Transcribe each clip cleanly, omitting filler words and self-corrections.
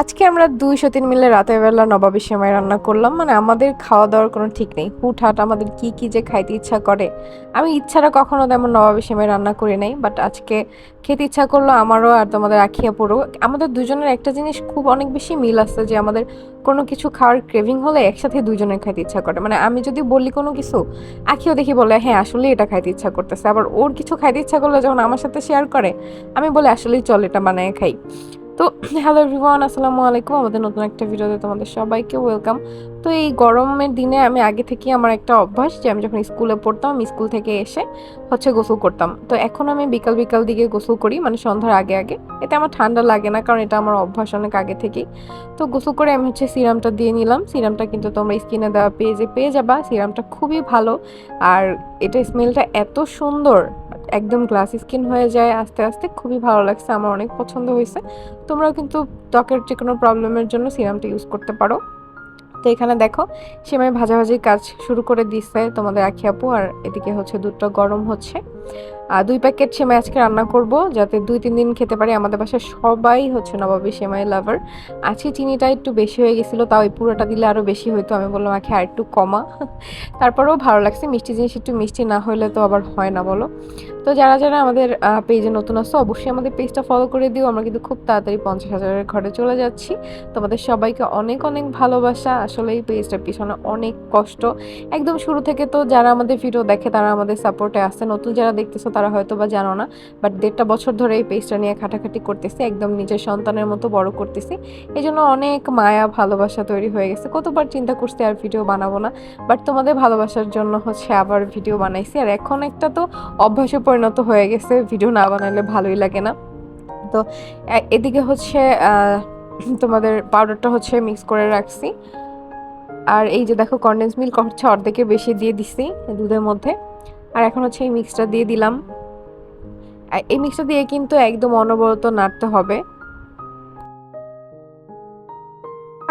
আজকে আমরা ২০০-৩ মিলে রাতের বেলা নবাবী সেমাই রান্না করলাম। মানে আমাদের খাওয়া-দাওয়ার কোনো ঠিক নেই। হুটহাট আমাদের কি যে খাইতে ইচ্ছা করে। আমি ইচ্ছাটা কখনো তেমন নবাবী সেমাই রান্না করি নাই। বাট আজকে খেতে ইচ্ছা করলো আমারও আর তোমাদের আখি আপুরও। আমাদের দুজনের একটা জিনিস খুব অনেক বেশি মিল আছে যে আমাদের কোনো কিছু খাওয়ার ক্রেভিং হলে একসাথে দুইজনের খাইতে ইচ্ছা করে। মানে আমি যদি বলি কোনো কিছু, আখিও দেখি বলে হ্যাঁ আসলেই এটা খাইতে ইচ্ছা করতেছে। আবার ওর কিছু খাইতে ইচ্ছা করলে যখন আমার সাথে শেয়ার করে, আমি বলি আসলেই চল এটা বানায়ে খাই। তো হ্যালো এভরিওয়ান, আসসালামু আলাইকুম। আমাদের নতুন একটা ভিডিওতে তোমাদের সবাইকে ওয়েলকাম। তো এই গরমের দিনে আমি আগে থেকেই আমার একটা অভ্যাস যে আমি যখন স্কুলে পড়তাম, আমি স্কুল থেকে এসে হচ্ছে গোসল করতাম। তো এখন আমি বিকাল বিকাল দিকে গোসল করি, মানে সন্ধ্যার আগে আগে। এতে আমার ঠান্ডা লাগে না, কারণ এটা আমার অভ্যাস অনেক আগে থেকেই। তো গোসল করে আমি হচ্ছে সিরামটা দিয়ে নিলাম। সিরামটা কিন্তু তোমরা স্কিনে দেওয়া পেজে পেয়ে যাবা। সিরামটা খুবই ভালো, আর এটা স্মেলটা এত সুন্দর, একদম গ্লাস স্কিন হয়ে যায় আস্তে আস্তে। খুবই ভালো লাগছে, আমার অনেক পছন্দ হয়েছে। তোমরাও কিন্তু ত্বকের যে কোনো প্রবলেমের জন্য সিরামটা ইউজ করতে পারো। তো এখানে দেখো সেমাই ভাজাভাজির কাজ শুরু করে দিচ্ছে তোমাদের আখি আপু, আর এদিকে হচ্ছে দুধটা গরম হচ্ছে। ২ প্যাকেট সেমাই আজকে রান্না করব, যাতে ২-৩ দিন খেতে পারি। আমাদের বাসায় সবাই হচ্ছে নবাবী সেমাই লাভার। আজকে চিনিটা একটু বেশি হয়ে গেছিলো, তাও এই পুরোটা দিলে আরও বেশি হইতো। আমি বললাম আখি আর একটু কমা। তারপরেও ভালো লাগছে, মিষ্টি জিনিস একটু মিষ্টি না হলে তো আবার হয় না বলো। তো যারা যারা আমাদের পেজে নতুন আসছো, অবশ্যই আমাদের পেজটা ফলো করে দিও। আমরা কিন্তু খুব তাড়াতাড়ি 50,000-এর ঘরে চলে যাচ্ছি। তোমাদের সবাইকে অনেক অনেক ভালোবাসা। আসলে এই পেজটার পিছনে অনেক কষ্ট। একদম শুরু থেকে তো যারা আমাদের ভিডিও দেখে তারা আমাদের সাপোর্টে আছে। নতুন যারা দেখতেছো তারা হয়তো বা জানো না, বাট 1.5 বছর ধরে এই পেজটা নিয়ে খাটাখাটি করতেছি, একদম নিজের সন্তানের মতো বড় করতেছি। এই জন্য অনেক মায়া ভালোবাসা তৈরি হয়ে গেছে। কতবার চিন্তা করছি আর ভিডিও বানাবো না, বাট তোমাদের ভালোবাসার জন্য হচ্ছে আবার ভিডিও বানাইছি। আর এখন একটা তো অভ্যাসে পরিণত হয়ে গেছে, ভিডিও না বানালে ভালোই লাগে না। তো এদিকে হচ্ছে তোমাদের পাউডারটা হচ্ছে মিক্স করে রাখছি। আর এই যে দেখো কনডেন্স মিল্ক হচ্ছে অর্ধেকের বেশি দিয়ে দিছি দুধের মধ্যে। আর এখন হচ্ছে এই মিক্সটা দিয়ে দিলাম। এই মিক্সটা দিয়ে কিন্তু একদম অনবরত নাড়তে হবে।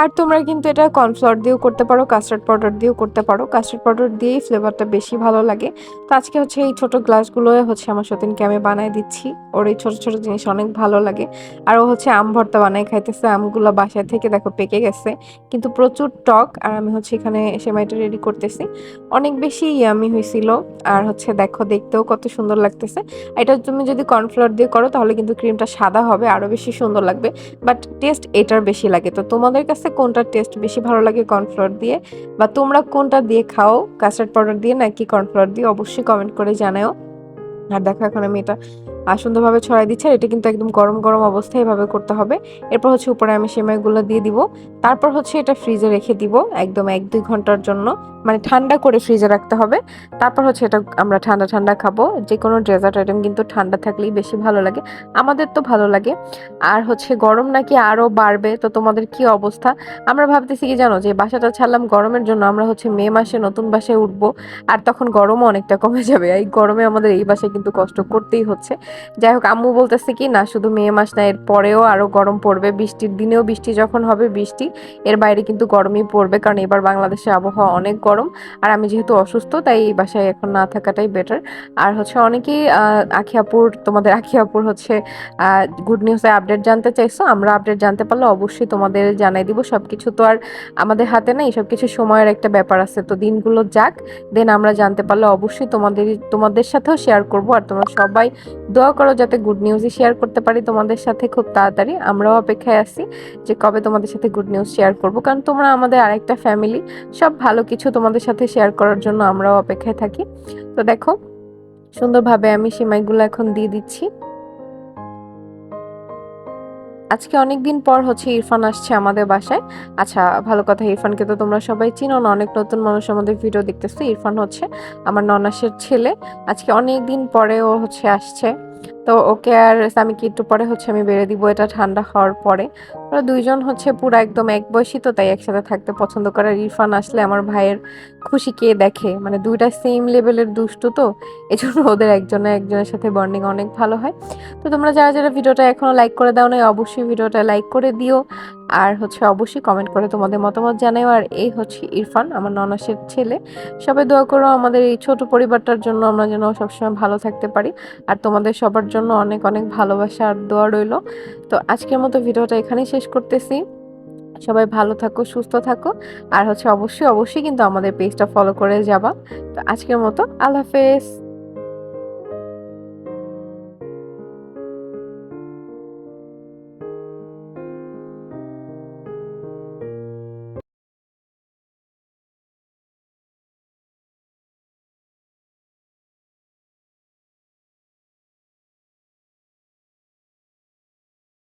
আর তোমরা কিন্তু এটা কর্নফ্লাওয়ার দিয়েও করতে পারো, কাস্টার্ড পাউডার দিয়েও করতে পারো। কাস্টার্ড পাউডার দিয়েই ফ্লেভারটা বেশি ভালো লাগে। তো আজকে হচ্ছে এই ছোট গ্লাসগুলো হচ্ছে আমার সতীনকে আমি বানায় দিচ্ছি। ওর এই ছোট ছোট জিনিস অনেক ভালো লাগে। আর ও হচ্ছে আম ভর্তা বানায় খাইতেছে। আমগুলো বাসায় থেকে দেখো পেকে গেছে, কিন্তু প্রচুর টক। আর আমি হচ্ছে এখানে সেমাইটা রেডি করতেছি। অনেক বেশি ইয়ামি হয়েছিল। আর হচ্ছে দেখো দেখতেও কত সুন্দর লাগতেছে। এটা তুমি যদি কর্নফ্লাওয়ার দিয়ে করো তাহলে কিন্তু ক্রিমটা সাদা হবে, আরো বেশি সুন্দর লাগবে। বাট টেস্ট এটার বেশি লাগে। তো তোমাদের কাছে কোনটা টেস্ট বেশি ভালো লাগে কর্নফ্লাওয়ার দিয়ে, বা তোমরা কোনটা দিয়ে খাও, কাস্টার্ড পাউডার দিয়ে নাকি কর্নফ্লাওয়ার দিয়ে, অবশ্যই কমেন্ট করে জানাও। আর দেখো এখন আমি এটা সুন্দরভাবে ছড়াই দিচ্ছি। আর এটা কিন্তু একদম গরম গরম অবস্থায় এভাবে করতে হবে। এরপর হচ্ছে উপরে আমি সেমাইগুলো দিয়ে দিব। তারপর হচ্ছে এটা ফ্রিজে রেখে দিব একদম 1-2 ঘন্টার জন্য, মানে ঠান্ডা করে ফ্রিজে রাখতে হবে। তারপর হচ্ছে এটা আমরা ঠান্ডা ঠান্ডা খাবো। যে কোনো ডেজার্ট আইটেম কিন্তু ঠান্ডা থাকলেই বেশি ভালো লাগে, আমাদের তো ভালো লাগে। আর হচ্ছে গরম নাকি আরো বাড়বে, তো তোমাদের কি অবস্থা? আমরা ভাবতেছি কি জানো, যে বাসাটা ছাড়লাম গরমের জন্য, আমরা হচ্ছে মে মাসে নতুন বাসায় উঠবো। আর তখন গরমও অনেকটা কমে যাবে। এই গরমে আমাদের এই বাসায় কিন্তু কষ্ট করতেই হচ্ছে। যাই হোক, আম্মু বলতেছে কি না শুধু মে মাস না, এর পরেও আরো গরম পড়বে। বৃষ্টির দিনেও বৃষ্টি যখন হবে বৃষ্টি, এর বাইরে কিন্তু গরমই পড়বে, কারণ এবার বাংলাদেশে আবহাওয়া অনেক গরম। আর আমি যেহেতু অসুস্থ, তাই এই বাসায় এখন না থাকাটাই বেটার। আর হচ্ছে অনেকেই তোমাদের আখি আপুর হচ্ছে গুড নিউজের আপডেট জানতে চাইছো। আমরা আপডেট জানতে পারলে অবশ্যই তোমাদের জানাই দিব। সবকিছু তো আর আমাদের হাতে নেই, সবকিছু সময়ের একটা ব্যাপার আছে। তো দিনগুলো যাক, দেন আমরা জানতে পারলে অবশ্যই তোমাদের সাথেও শেয়ার করব। আর তোমরা সবাই দোয়া করো যাতে গুড নিউজই শেয়ার করতে পারি তোমাদের সাথে খুব তাড়াতাড়ি। আমরাও অপেক্ষায় আছি যে কবে তোমাদের সাথে গুড নিউজ শেয়ার করব, কারণ তোমরা আমাদের আরেকটা ফ্যামিলি। সব ভালো কিছু তোমাদের সাথে শেয়ার করার জন্য আমরাও অপেক্ষায় থাকি। তো দেখো সুন্দরভাবে আমি সেমাইগুলো এখন দিয়ে দিচ্ছি। আজকে অনেকদিন পর হচ্ছে ইরফান আসছে আমাদের বাসায়। আচ্ছা, ভালো কথা, ইরফানকে তো তোমরা সবাই চিনো না, অনেক নতুন মানুষ আমাদের ভিডিও দেখতেছে। ইরফান হচ্ছে আমার ননাসের ছেলে। আজকে অনেক দিন পরে ও হচ্ছে আসছে। তো ওকে আর সামিকে একটু পরে হচ্ছে আমি বেড়ে দিব, এটা ঠান্ডা হওয়ার পরে। ওরা দুইজন হচ্ছে পুরো একদম এক বয়সী, তো তাই একসাথে থাকতে পছন্দ করে। আর ইরফান আসলে আমার ভাইয়ের খুশি কে দেখে, মানে দুইটা সেম লেভেলের দুষ্টু, তো এজন্য ওদের একজনের একজনের সাথে বন্ডিং অনেক ভালো হয়। তো তোমরা যারা যারা ভিডিওটা এখনো লাইক করে দাও নাই, অবশ্যই ভিডিওটা লাইক করে দিও। আর হচ্ছে অবশ্যই কমেন্ট করে তোমাদের মতামত জানাও। আর এই হচ্ছে ইরফান, আমার ননাসের ছেলে। সবাই দোয়া করো আমাদের এই ছোট পরিবারটার জন্য, আমরা যেন সবসময় ভালো থাকতে পারি। আর তোমাদের সবার জন্য অনেক অনেক ভালোবাসা আর দোয়া রইলো। তো আজকের মতো ভিডিওটা এখানেই শেষ করতেছি। সবাই ভালো থাকো, সুস্থ থাকো। আর হচ্ছে অবশ্যই কিন্তু আমাদের পেজটা ফলো করে যাবা। তো আজকের মতো আল্লাহ হাফেজ।